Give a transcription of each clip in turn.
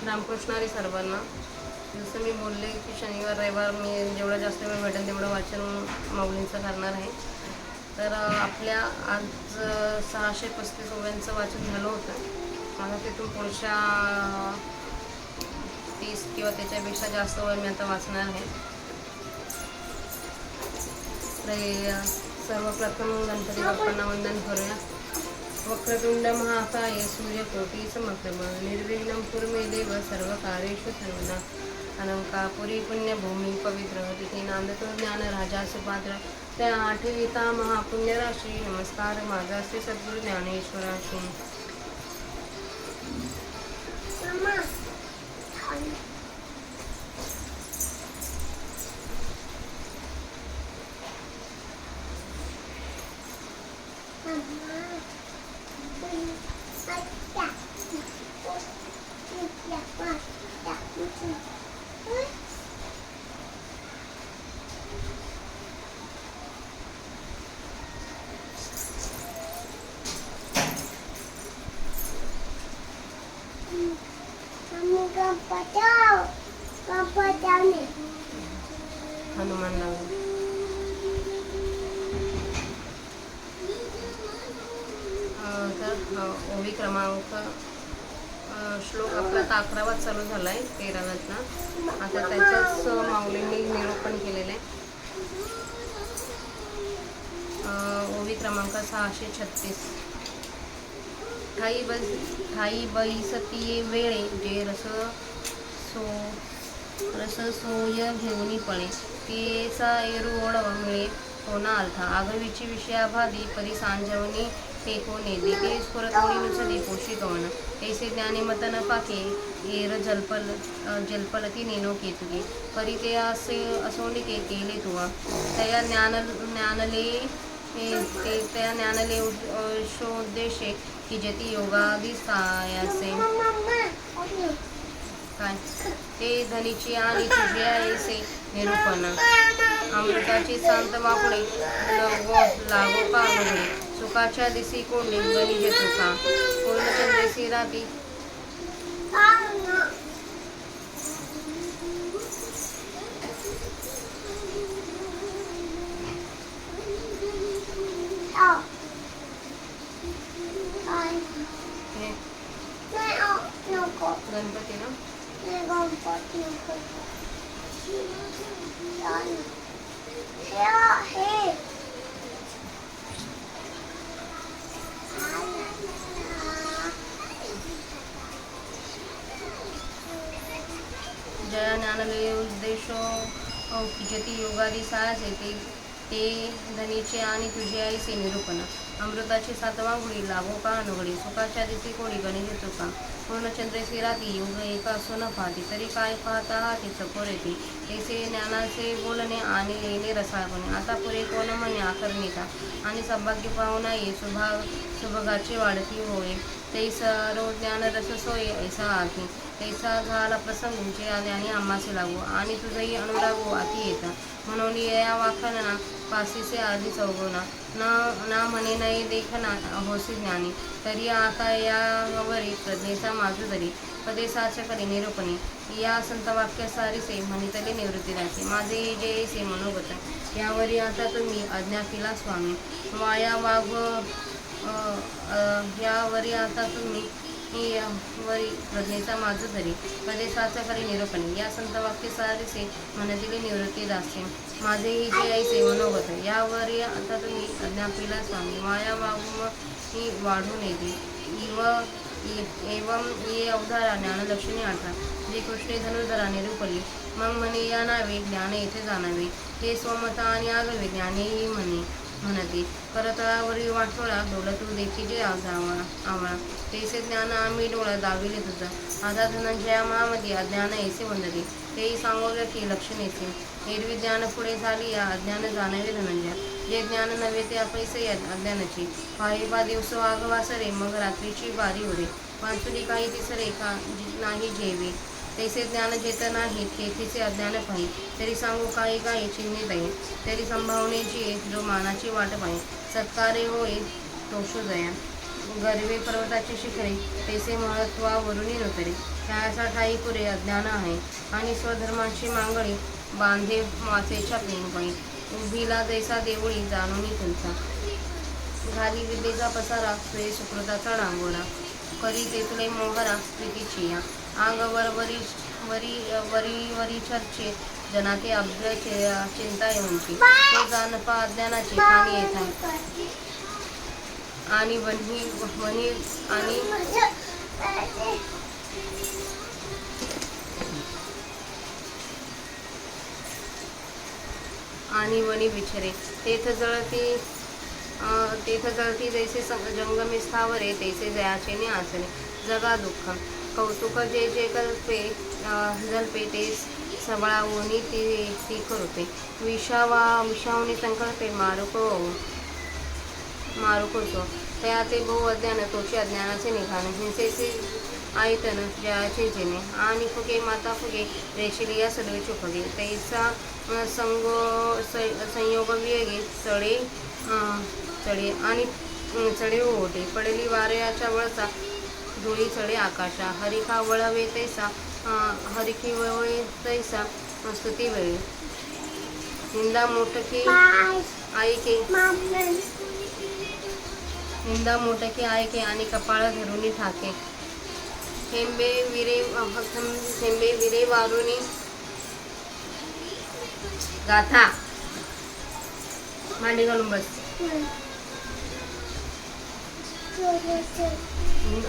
रामकृष्णारी सर्वांना. जसं मी बोलले की शनिवार रविवार मी जेवढं जास्त वेळ भेटेल तेवढं वाचन माऊलींचं करणार आहे. तर आपल्या आज 635 ओव्यांचं वाचन झालं होतं. आता तिथून पुढच्या 30 किंवा त्याच्यापेक्षा जास्त ओव्या मी आता वाचणार आहे. तर सर्वप्रथम गणपती बाप्पांना वंदन करूया. वक्रतुंड महाकाय सूर्यकोटी समप्रभ निर्विघ्नं कुरु मे देव सर्वकार्येषु सर्वदा. अलंकापुरी पुण्यभूमी पवित्र तिथे नांदतो ज्ञान राजा सुपात्र. त्या आठविता महापुण्यराशी नमस्कार माझा श्री सद्गुरु ज्ञानेश्वराशी. हनुमान लावून तर ओवी क्रमांक श्लोक आपला 11वा चालू झाला आहे 13व्यातला. आता त्याच्याच माऊलींनी निरूपण केलेलं आहे. ओवी क्रमांक 636. ठाई बैसती वेळे जे रस सोय घेऊनी पळे पियेचा एरू ओढव मिळे कोणा आलथा आगवीची विषयाभादी परी सांजवणी टेको नेदी ते स्फुरतोडी नुसदी पोषी कवन ऐसे ज्ञानी मत न पाके एर जलपलती नेनो केतुके परी ते असे असोनिके केले तुवा तया ज्ञानले शोदेशे की जती योगादी सायासे काय ते धनीची आणि तुझे ऐसे निरूपण अमृताची शांत वापणे लागो का म्हणणे सुखाच्या दिसी कोंडे गणिजे तुका पूर्णचंद्रेसी राती गणपती ना जया ज्ञानले उद्देशो जती योगादी सायास येते ते धनीचे आणि तुझे ऐसे निरूपण अमृताची 7वा गुढी लागो का अनुगडी सुखाच्या दिसी कोडी गणित तुका पूर्णचंद्रेसी राती युग एका सोन पाहती तरी काय पाहता हाती चकोर येते ऐसे ज्ञानाचे बोलणे आणि लेणे रसाळपणे आता पुरे कोण म्हणे आकर्णिता आणि सौभाग्य पाहुणा ये सुभगाची वाढती होय ते सर्व ज्ञान रस सोय ऐसा आधी तैसा झाला प्रसंग जे आले आणि आम्हासे लागू आणि तुझंही अनुरागो आती येता म्हणून या वाखाणना पासीसे आधी चौगुना ना म्हणे नाही देखना होसी ज्ञानी तरी आता यावरी प्रज्ञेचा माझू तरी पदेसाच्या करी निरूपणे या संत वाक्य सारीसे म्हणितले निवृत्ती राहते माझे जे ऐसे मनोगत यावरी आता तुम्ही आज्ञा केला स्वामी वाया वाघ यावरी आता तुम्ही वरी प्रज्ञेचा माझ धरी पदेसाचा करी निरूपणे या संत वाक्य सारीसे म्हणतिले निवृत्ती दासे माझेही जे ऐसे मनोगत यावरी आता तुम्ही अज्ञापिला स्वामी माया वाहू ही वाढून येते एवं ये अवधारा ज्ञानलक्ष्मी 18 जे कृष्णे धनुर्धरा निरूपली मग म्हणे या नावे ज्ञान येथे जाणावे हे स्वमता आणि आगवे ज्ञानेही म्हणते करतळावरील वाटोळा डोलतू देखी जे आवळा तेसे ज्ञान आम्ही डोळा दाविले तुझा आता धनंजया महामध्ये अज्ञान ऐसे वंदते तेही सांगोले की लक्षणेचे एरवी ज्ञान पुढे झाली या अज्ञान जाणवे धनंजया जे ज्ञान नव्हे ते अपैसे अज्ञानाची पाहिबा दिवस वाघवासरे मग रात्रीची बारी उरे वांचुली काही तिसरे का नाही जेवे तैसे ज्ञान जेत नाही तेथीचे अज्ञान पाहि तरी सांगू काही काही चिन्हे दये तरी संभावनेची जो मानाची वाट पाहि सत्कारे होय तोषो दया गर्वे पर्वताची शिखरे तैसे महत्वावरून नतरे. त्याचा ठाई पुरे अज्ञान आहे आणि स्वधर्माची मांगळी बांधे मासेच्या प्रेमपणी. उभीला जैसा देवळी जाणून तुमचा घाली विद्येचा पसारा स्वे सुकृताचा डांगोरा करी तेथले मोहरा प्रीतीची या अंगवर वरी चर्चे जनाते अभ्य चिंता येऊनची ते जानपा अज्ञानाची खाणी येतात आणि वनी आणि वनी विचरे तेथ जळती जैसे जंगमे स्थावरे तैसे जयाचे ने आसरे जगा दुःख कौतुक जे जे कल्पे जल्पे ते सबळावून ती करुते विषावणी संकल्पे मारुकोसो त्या ते बहु अज्ञान तोचे अज्ञानाचे निघाण हिंसेचे आयतन जयाचे जेणे आणि फुगे माता फुगे रेशिलिया सडवेचे फुगे तैसा संयोग विवेगे चढे आणि चढे ओढे पडली वाऱ्याच्या वळसा धुळी चढे आकाशा हरिखा वळवे तैसा हरिखी वळवे तैसा स्तुती वेळी निंदा मोठकी ऐके आणि कपाळ धरुनी ठाके थेंबे विरे वारुनी गाथा मांडी घालून बस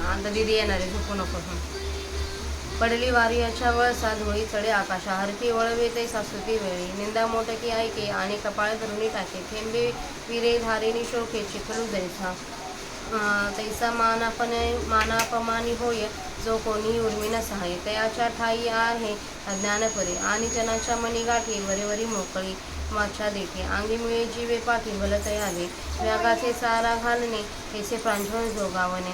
आता दिदी येणार आहे झोपू नको. पडली वारियाच्या वळसा धुळी चढे आकाशा हरकी वळवे ते सासुती वेळी निंदा मोठकी ऐके आणि कपाळ धरुणी टाके थेंबे विरे धारिणी शोके चिखलू जैसा तैसा मानापमानी होय जो कोणी उर्मिना सहाय्य तयाच्या ठाई आहे अज्ञानपरे आणि जनाच्या मनी गाठी वरेवरी मोकळी वाचा देते अंगी मिळे जीवे पाठी भल तयावे व्यागाचे सारा घालणे ऐसे प्रांजळ जोगावणे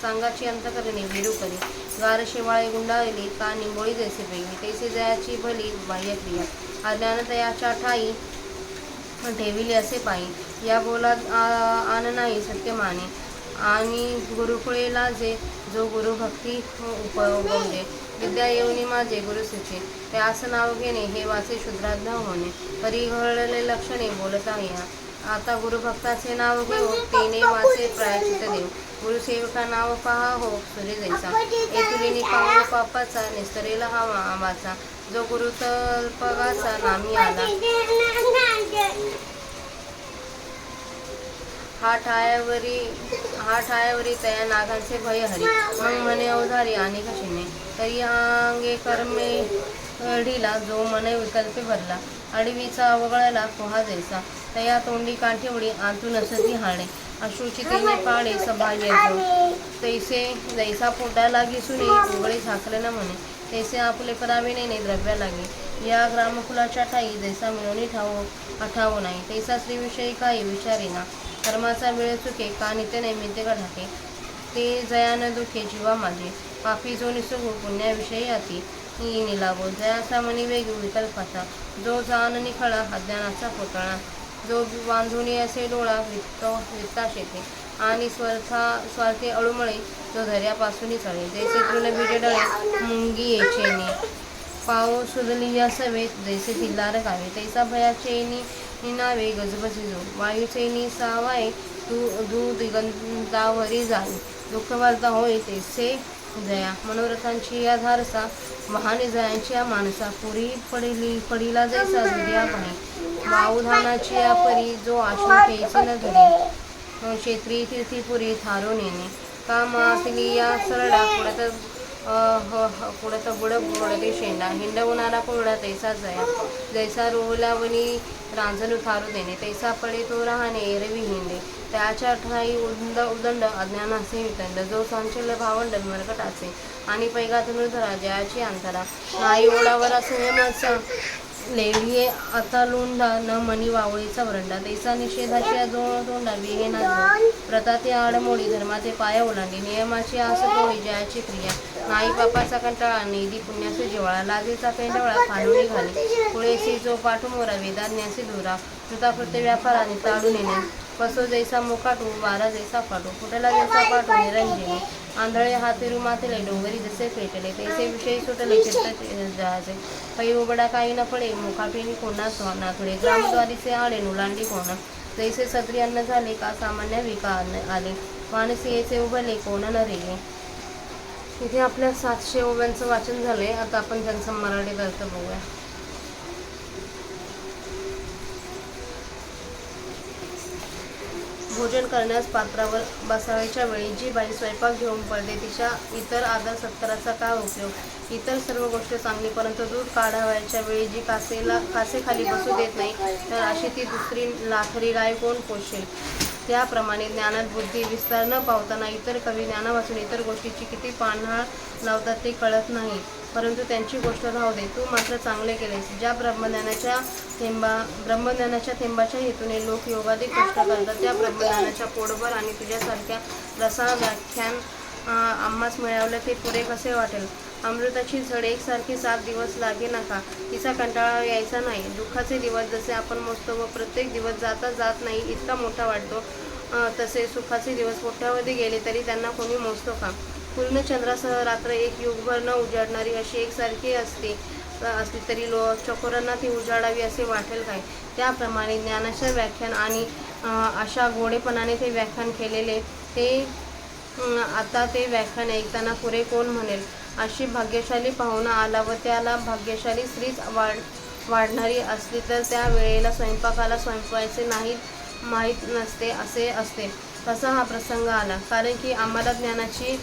चांगाची अंत करणे विरू करी गार शेवाळे गुंडाळली का निंबोळी जैसे पेली तैसे जयाची भली बाह्यक्रिया अज्ञान तयाच्या ठाई ठेविले असे पायी या बोलात आन नाही सत्य माने आणि गुरुकुळे लाजे जो गुरुभक्ती उपवंजे विद्या येऊनी माझे गुरुसूचे त्यास नाव घेणे हे वाचे शूद्राज्ञा होणे परी घडले लक्षणे बोलता या आता गुरुभक्ताचे नाव घेऊ तेने वाचे प्रायचित देव गुरुसेवका नाव पहा हो सूर्य जैसा एतुलिनी पाहू पापाचा निस्तरेला हवा आंबाचा जो गुरुतल्पगाचा नामी आला हा ठायावरी तया नागांचे भय हरी मग म्हणे अवधारी आणि कशीने तरी अंगे कर्मे ढिला जो मने विकल्पे भरला अडवीचा वगळला पोहा जैसा तया तोंडी काठेवडी आतून असती हाणे अशुचितेने पाळे सभाव्य तैसे जैसा पोटा लागी सुने उघडे झाकले न म्हणे तैसे आपले करावे नेणे द्रव्या लागे या ग्रामकुलाच्या ठाई जैसा मिळवणी आठावो नाही तैसा स्त्रीविषयी काही विचारेना कर्माचा वेळ चुके का नित्य नैमित्य ढाके ते जयान दुखे जीवा माझे पापी जो निसुगो पुण्याविषयी अति निलावो जयाचा मनी वेगू विकल्पाचा जो जान निखळा अज्ञानाचा पोतळा जो बांधुनी असे डोळा वित्ता शेते आणि स्वार्थी अळुमळे जो धैर्यापासून चळे जैसे तृण बीजे डळे मुंगी येचेने पाव सुदली या सवेत जैसे तिल्लार गावे तैसा भयाचे नावे गजबजी जो वायूचे सावाय तू दिगंतावरी जाई दुःख वार्ता होय तैसे जया मनोरथांची या धारसा महाने जयांची या माणसा पुरी पडीला जैसा दुर्या पाणी वाऊधानाची या परी जो आशू प्यायची न धरी क्षेत्री तीर्थीपुरी थारो नेणे काम असली या सरडा पुढत बुडते शेंडा हिंडवणारा कोरडा तैसा जया जैसा रोवलावणी रांजण थारू देणे तैसा पडे तो राहणे एरवी हिंडे त्याच्या ठाई उदंड अज्ञानाचे वितंड जो सांचल्य भावंड मरकटाचे आणि पैगा धनुर्धरा जयाची अंतरा नाही ओढावरा संयमाचा लेढिये आता लोंढा न मनी वावळीचा वरंडा तैसा निषेधाची तोंडा विहेना जो प्रताते आडमोडी धर्माचे पाया ओलांडी नियमाची आस तोडी जयाची क्रिया नाही पापाचा कंटाळा निधी पुण्याचे जिवाळा लाजेचा पेंडवळा फांडोळी घाली पुळेसी जो पाठुमोरा वेदाज्ञासी दोरा कृताकृत्य व्यापाराने ताडून येणे पसो जैसा मुकाटू वारा जैसा फाटू फुटला जैसा पाटू निरंजनी आंधळे हात फिरू माथले डोंगरी जसे पेटले तैसे विषयी सुटले चित्त जहाजे पै उबडा काही न पडे मुखाटूनी कोणा नाकडे ग्रामद्वारीचे आले नुलांडी कोणा जैसे सत्री अन्न झाले का सामान्य विका आले माणसीचे उभले कोण न रेले. इथे आपल्या 700 ओव्यांचं वाचन झालंय. आता आपण त्यांचा मराठीत अर्थ बघूया. भोजन करण्यास पात्रावर बसावयाच्या वेळी जी बाई स्वयंपाक घेऊन पडते तिच्या इतर आदर सत्काराचा काय उपयोग. इतर सर्व गोष्टी चांगली परंतु दूध काढावयाच्या वेळी जी कासे खाली बसू देत नाही तर अशी ती दुसरी लाखरी गाय कोण पोषेल. त्याप्रमाणे ज्ञानात बुद्धी विस्तार न पावताना इतर कवी ज्ञानापासून इतर गोष्टीची किती पान्हाळ लावतात ते कळत नाही. परंतु त्यांची गोष्ट राहू दे. तू मात्र चांगले केलेस. ज्या ब्रह्मज्ञानाच्या थेंबाच्या हेतूने लोक योगाधिक कष्ट करतात त्या ब्रह्मज्ञानाच्या पोटभर आणि तुझ्यासारख्या रसाळ व्याख्यान आम्हास मिळवलं ते पुरे कसे वाटेल. अमृताची झड एकसारखी 7 दिवस लागे नका. तिचा कंटाळा यायचा नाही. दुःखाचे दिवस जसे आपण मोजतो व प्रत्येक दिवस जात नाही इतका मोठा वाटतो तसे सुखाचे दिवस कोट्यावधी गेले तरी त्यांना कोणी मोजतो का. पूर्ण चंद्रासह रात्र एक युगभर न उजाडणारी अशी एकसारखी असली तरी चकोरांना ती उजाडावी असे वाटेल काय. त्याप्रमाणे ज्ञानाचे व्याख्यान आणि अशा गोडेपणाने ते व्याख्यान केलेले ते आता ते व्याख्यान ऐकताना पुरे कोण म्हणेल. अशी भाग्यशाली पाहुणा आला व त्याला भाग्यशाली स्त्रीच वाढणारी असली तर त्या वेळेला स्वयंपाकाला स्वयंपाकाचे नाही माहीत नसते असे असते. तसा हा प्रसंग आला कारण की आम्हाला ज्ञानाची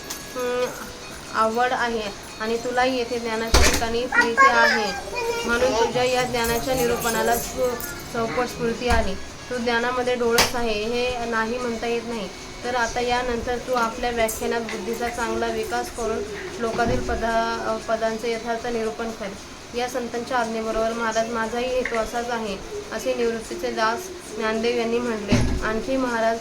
आवड आहे आणि तुलाही येथे ज्ञानाच्या ठिकाणी प्रीती आहे म्हणून तुझ्या या ज्ञानाच्या निरूपणाला चौपट स्फूर्ती आली. तू ज्ञानामध्ये डोळस आहे हे नाही म्हणता येत नाही. तर आता यानंतर तू आपल्या व्याख्यानात बुद्धीचा चांगला विकास करून श्लोकातील पदांचे यथार्थ निरूपण कर. या संतांच्या आज्ञेबरोबर महाराज माझाही हेतू असाच आहे असे निवृत्तीचे दास ज्ञानदेव यांनी म्हटले. आणखी महाराज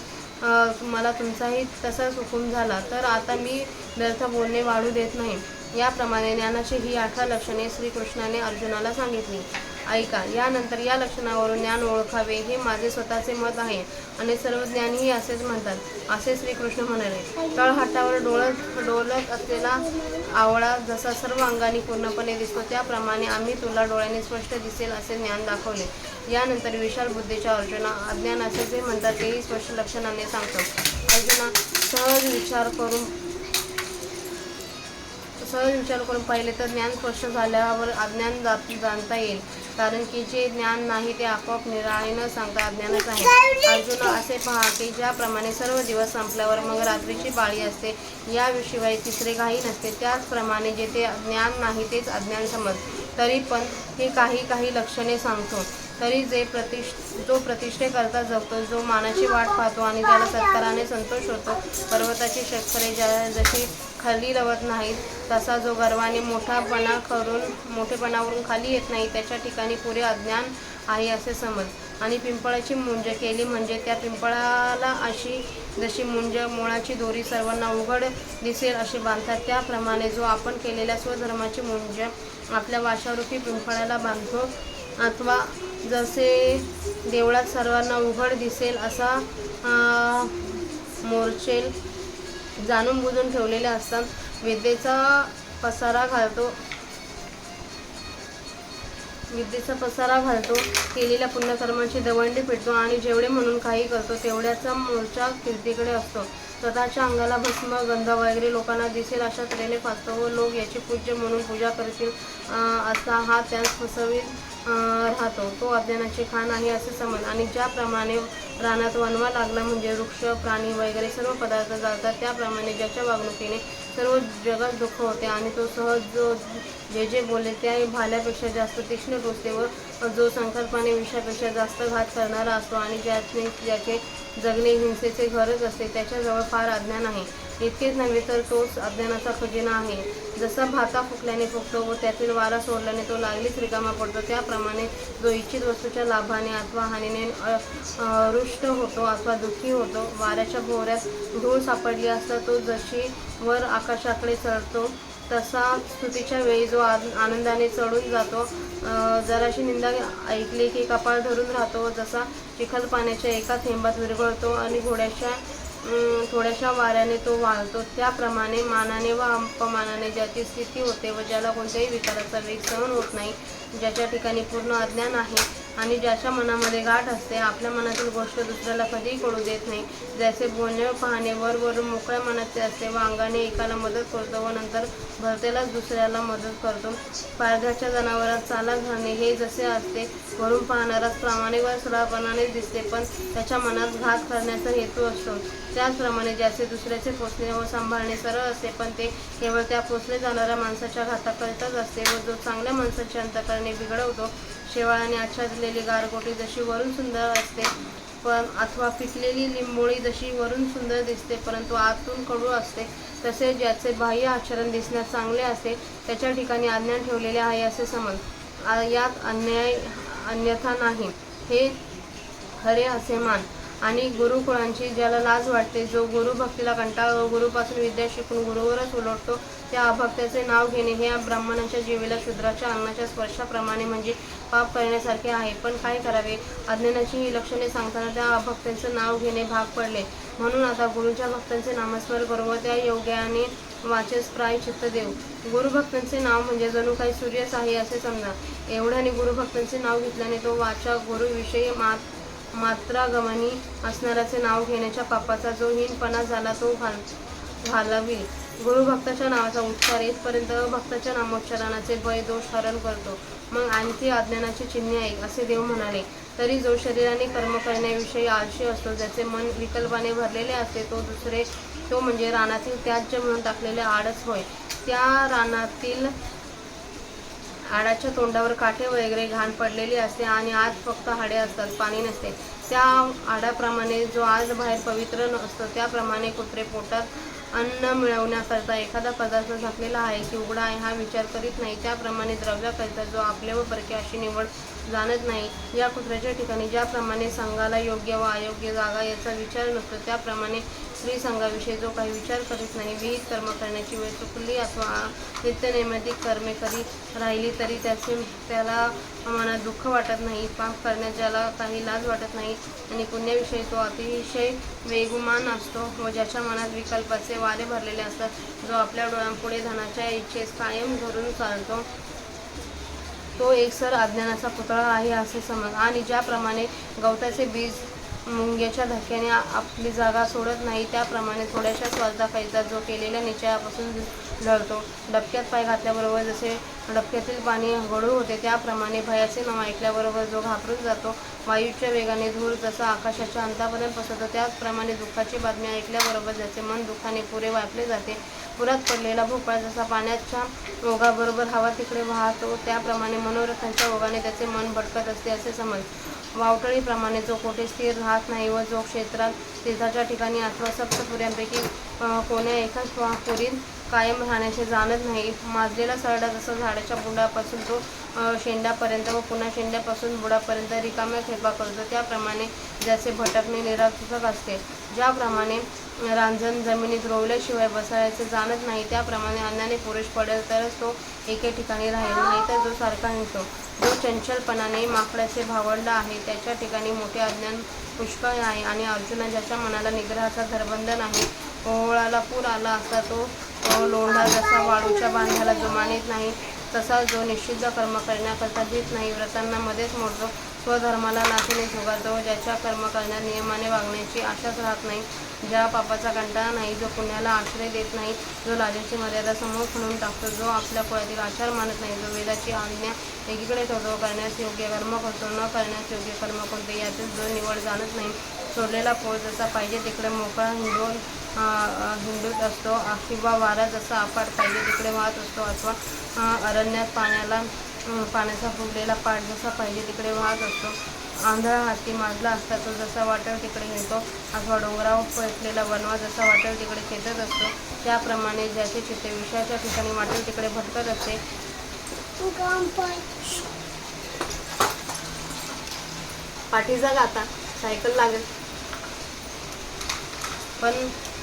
मला तुमचाही तसाच हुकूम झाला तर आता मी व्यर्थ बोलणे वाढू देत नाही. याप्रमाणे ज्ञानाची ही 18 लक्षणे श्रीकृष्णाने अर्जुनाला सांगितली. ऐका. यानंतर या लक्षणावरून ज्ञान ओळखावे हे माझे स्वतःचे मत आहे आणि सर्व ज्ञानीही असेच म्हणतात असे श्रीकृष्ण म्हणाले. तळहातावर डोलत असलेला आवळा जसा सर्व अंगाने पूर्णपणे दिसतो त्याप्रमाणे आम्ही तुला डोळ्याने स्पष्ट दिसेल असे ज्ञान दाखवले. यानंतर विशाल बुद्धीच्या अर्जुना अज्ञान असे जे म्हणतात तेही स्पष्ट लक्षणाने सांगतो. अर्जुना सहज विचार करून पाहिले तर ज्ञान स्पष्ट झाल्यावर अज्ञान जाणता येईल कारण की जे ज्ञान नाही ते आपोआप निराळे न सांगता अज्ञानच आहे. अर्जुना असे पहा की ज्याप्रमाणे सर्व दिवस संपल्यावर मग रात्रीची पाळी असते याशिवाय तिसरे काही नसते त्याचप्रमाणे जेथे ज्ञान नाही तेच अज्ञान समज. तरी पण हे काही लक्षणे सांगतो तरी जो प्रतिष्ठेकरता जगतो जो मानाची वाट पाहतो आणि त्याला सत्काराने संतोष होतो पर्वताची शिखरे जशी खाली रवत नाहीत तसा जो गर्वाने मोठेपणावरून खाली येत नाही त्याच्या ठिकाणी पुरे अज्ञान आहे असे समज. आणि पिंपळाची मुंज केली म्हणजे त्या पिंपळाला अशी जशी मुंज मुळाची दोरी सर्वांना उघड दिसेल अशी बांधतात त्याप्रमाणे जो आपण केलेल्या स्वधर्माची मुंज आपल्या वाशारूपी पिंपळाला बांधतो अथवा जसे देवळात सर्वांना उघड दिसेल असा मोर्चेल जाणून बुजून ठेवलेले असतात. विद्येचा पसारा घालतो केलेल्या पुण्यकर्माची दवंडी पेटतो आणि जेवढे म्हणून काही करतो तेवढ्याचा मोर्चा कीर्तीकडे असतो. स्वतःच्या अंगाला भस्म गंध वगैरे लोकांना दिसेल अशा तऱ्हेने फासतो व लोक याची पूज्य म्हणून पूजा करतील असा हा त्यास फसवीत राहतो. तो अज्ञानाचे खाण आहे असे समज. आणि ज्याप्रमाणे रानात वणवा लागला म्हणजे वृक्ष प्राणी वगैरे सर्व पदार्थ जाळतात त्याप्रमाणे ज्याच्या वागणुकीने सर्व जगात दुःख होते आणि तो सहज जे बोलले त्या भाल्यापेक्षा जास्त तीक्ष्ण टोचते व जो संकल्पाने विषयापेक्षा जास्त घात करणारा असतो आणि ज्याचे जगणे हिंसेचे घरच असते त्याच्याजवळ फार अज्ञान आहे. इतकेच नव्हे तर तोच अज्ञानाचा खजिना आहे. जसा भाता फुकल्याने फुकतो व त्यातील वारा सोडल्याने तो लागलीच रिकामा पडतो त्याप्रमाणे जो इच्छित वस्तूच्या लाभाने अथवा हानीने रुष्ट होतो अथवा दुःखी होतो. वाऱ्याच्या भोवऱ्यात धूळ सापडली असता तो जशी वर आकाशाकडे चढतो तसा स्तुतीच्या वेळी जो आनंदाने चढून जातो, जराशी निंदा ऐकली की कपाळ धरून राहतो, जसा चिखल पाण्याच्या एका थेंबात विरघळतो आणि थोड्याशा वाऱ्याने तो वाळतो, त्याप्रमाणे मानाने व अपमानाने ज्याची स्थिती होते व ज्याला कोणत्याही विकाराचा वेग सहन होत नाही, ज्याच्या ठिकाणी पूर्ण अज्ञान आहे आणि ज्याच्या मनामध्ये गाठ असते, आपल्या मनातील गोष्ट दुसऱ्याला कधीही कळू देत नाही, ज्याचे बोलणे पाहणे वरून मोकळ्या मनाचे असते व अंगाने एकाला मदत करतो व नंतर भरतेलाच दुसऱ्याला मदत करतो, पारध्याच्या जनावरात चाला घालणे हे जसे असते, वरून पाहणाराच प्रामाणिक व सरळपणाने दिसते, पण त्याच्या मनात घात करण्याचा हेतू असतो, त्याचप्रमाणे ज्याचे दुसऱ्याचे पोचणे व सांभाळणे सरळ असते, पण ते केवळ त्या पोचले जाणाऱ्या माणसाच्या घाताकरिताच असते, व जो चांगल्या माणसाचे अंतःकरणे बिघडवतो, शेवाळाने आच्छादलेली गारगोटी जशी वरून सुंदर असते पण अथवा पिकलेली लिंबोळी जशी वरून सुंदर दिसते परंतु आतून कडू असते, तसे ज्याचे बाह्य आचरण दिसण्यास चांगले असते त्याच्या ठिकाणी अज्ञान ठेवलेले आहे असे समज. यात अन्यथा नाही, हे खरे असे मान. आणि गुरुकुळांची ज्याला लाज वाटते, जो गुरुभक्तीला कंटाळतो, गुरुपासून विद्या शिकून गुरुवरच उलटतो, त्या अभक्ताचे नाव घेणे हे ब्राह्मणाच्या जिभेला शूद्राच्या अंगाच्या स्पर्शाप्रमाणे म्हणजे पाप करण्यासारखे आहे. पण काय करावे, अज्ञानाची ही लक्षणे सांगताना त्या अभक्तांचे नाव घेणे भाग पडले. म्हणून आता गुरुच्या भक्तांचे नामस्मरण करू व त्या योग्याने वाचेस प्रायश्चित्त देऊ. गुरुभक्तांचे नाव म्हणजे जणू काही सूर्यच आहे असे समजा. एवढ्याने गुरुभक्तांचे नाव घेतल्याने तो वाचा गुरुविषयी मात्रागमनी असणाऱ्याचे नाव घेण्याच्या पापाचा जो हीनपणा झाला तो घालवी. गुरुभक्ताच्या नावाचा उच्चार येतपर्यंत भक्ताच्या नामोच्चारणाचे भय दोष हरण करतो. मग आणखी अज्ञानाची चिन्हे ऐक, असे देव म्हणाले. तरी जो शरीराने कर्म करण्याविषयी आळशी असतो, ज्याचे मन विकल्पाने भरलेले असते, तो म्हणजे रानातील त्याज्य म्हणून टाकलेले आडच होय. त्या रानातील आडाच्या तोंडावर काठे वगैरे घाण पडलेली असते आणि आत फक्त हाडे असतात, पाणी नसते. त्या आडाप्रमाणे जो आज बाहेर पवित्र असतो, त्याप्रमाणे कुत्रे पोटात अन्न मिळवण्याकरता एखादा पदार्थ झाकलेला आहे की उघडा आहे हा विचार करीत नाही, त्याप्रमाणे द्रव्याकरिता जो आपले व परके अशी निवड जाणत नाही, या कुत्र्याच्या ठिकाणी ज्याप्रमाणे संघाला योग्य व अयोग्य जागा याचा विचार नसतो, त्याप्रमाणे स्त्री संघाविषयी जो काही विचार करीत नाही, विहित कर्म करण्याची वेळ चुकली अथवा नित्यनैमित्तिक कर्मे करीत राहिली तरी त्याला मनात दुःख वाटत नाही, पाप करण्यात ज्याला काही लाज वाटत नाही आणि पुण्याविषयी तो अतिशय वेगवान असतो व ज्याच्या मनात विकल्पाचे वारे भरलेले असतात, जो आपल्या डोळ्यांपुढे धनाच्या इच्छेस कायम धरून चालतो, तो एकसर अज्ञानाचा पुतळा आहे असे समज. आणि ज्याप्रमाणे गवताचे बीज मुंग्याच्या धक्क्याने आपली जागा सोडत नाही, त्याप्रमाणे थोड्याशा स्वार्थाकरिता जो केलेल्या निश्चयापासून ढळतो. डबक्यात पाय घातल्याबरोबर जसे डबक्यातील पाणी गढूळ होते, त्याप्रमाणे भयाचे नाव ऐकल्याबरोबर जो घाबरून जातो, वायूच्या वेगाने धूर जसा आकाशाच्या अंतापर्यंत पसरतो, त्याचप्रमाणे दुःखाची बातमी ऐकल्याबरोबर ज्याचे मन दुःखाने पुरे व्यापले जाते, पुरात पडलेला भोपळा जसा पाण्याच्या ओघाबरोबर हवा तिकडे वाहतो, त्याप्रमाणे मनोरथांच्या ओघाने त्याचे मन भटकत असते असे समज. वावटळीप्रमाणे जो कोठे स्थिर राहत नाही व जो क्षेत्रात तीर्थाच्या ठिकाणी अथवा सप्तपुऱ्यांपैकी कोण्या एकाच पुरीत कायम राहण्याचे जाणत नाही, माजलेला सरडा जसा झाडाच्या बुडापासून तो शेंड्यापर्यंत व पुन्हा शेंड्यापासून बुडापर्यंत रिकाम्या खेपा करतो, त्याप्रमाणे ज्याचे भटकणे निरर्थक असते. ज्याप्रमाणे रांजण जमिनीत रोवल्याशिवाय बसायचे जाणत नाही, त्याप्रमाणे अन्नाने पुरुष पडेल तरच तो एके ठिकाणी राहील, नाहीतर जो सारखा हिंडतो. जो चंचलपणाने माकडाचे भावंड आहे, त्याच्या ठिकाणी मोठे अज्ञान पुष्कळ आहे. आणि अर्जुना, ज्याच्या मनाला निग्रहाचा धरबंध नाही, ओहळाला पूर आला असता तो लोंढा जसा वाळूच्या बांध्याला जुमानीत नाही, तसा जो निषिद्ध कर्म करण्याकरता भीत नाही, व्रतांना मध्येच मोडतो, स्वधर्माला नाथीने झुगारतो, ज्याच्या कर्म करण्यात नियमाने वागण्याची आशाच राहत नाही, ज्या पापाचा कंटाळा नाही, जो पुण्याला आश्रय देत नाही, जो लाजेची मर्यादा समोर खणून टाकतो, जो आपल्या कुळातील आचार मानत नाही, जो वेदाची आज्ञा एकीकडे ठेवतो, करण्यास योग्य कर्म करतो, न करण्यास योग्य कर्म कोणते यातील जो निवड जाणत नाही, सोडलेला पोळ जसा पाहिजे तिकडे मोकळा हिंडूत असतो किंवा वारा जसा अफाट पाहिजे तिकडे वाहत असतो, अथवा अरण्यात पाण्याचा फुगलेला पाट जसा पाहिजे तिकडे वाहत असतो, आंधळा हत्ती माजला असता तो जसा वाटेल तिकडे हिंडतो, अथवा डोंगरावर पेटलेला वनवा जसा वाटेल तिकडे खेचत असतो, त्याप्रमाणे ज्याचे चित्ते विषयाच्या ठिकाणी वाटेल तिकडे भटकत असते. पाठीचा गाता सायकल लागेल. पण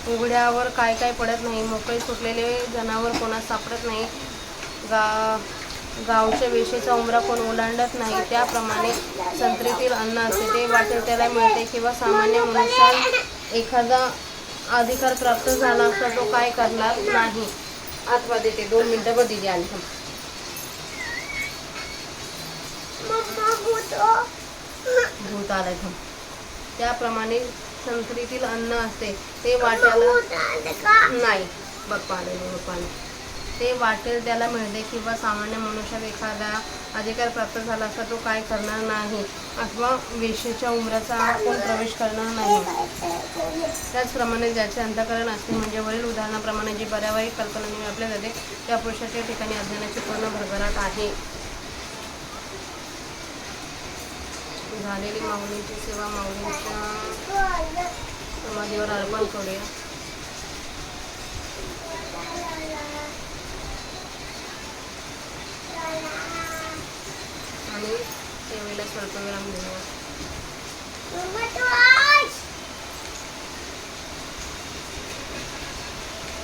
उघड्यावर काय काय पडत नाही, मोकळे सुटलेले जनावर कोणास सापडत नाही, गावच्या वेशीचा उंबरा कोण ओलांडत नाही, त्याप्रमाणे संत्रीतील अन्न असते ते वाटेल त्याला मिळते, किंवा सामान्य मनुष्याला एखादा अधिकार प्राप्त झाला असता तो काय करणार नाही. आत्मा देते 2 मिनिटं बघ दिली आणि भूत आलाय थांब. त्याप्रमाणे संत्रीतील अन्न असते ते वाट्याला नाही बघ पाणी ते वाटेल त्याला मिळते, किंवा सामान्य मनुष्याला एखादा अधिकार प्राप्त झाला असता तो काय करणार नाही, अथवा वेशीच्या उंबराचा कोण प्रवेश करणार नाही. त्याचप्रमाणे ज्याचे अंतःकरण असते, म्हणजे वरील उदाहरणाप्रमाणे जी बऱ्यावाईक कल्पनांनी व्यापले जाते, त्या पुरुषाच्या ठिकाणी अज्ञानाची पूर्ण भरभराट आहे. झालेली माऊलींची सेवा माऊलींच्या समाधीवर अर्पण करूया. आणि सेवेला स्वल्पविराम देऊया.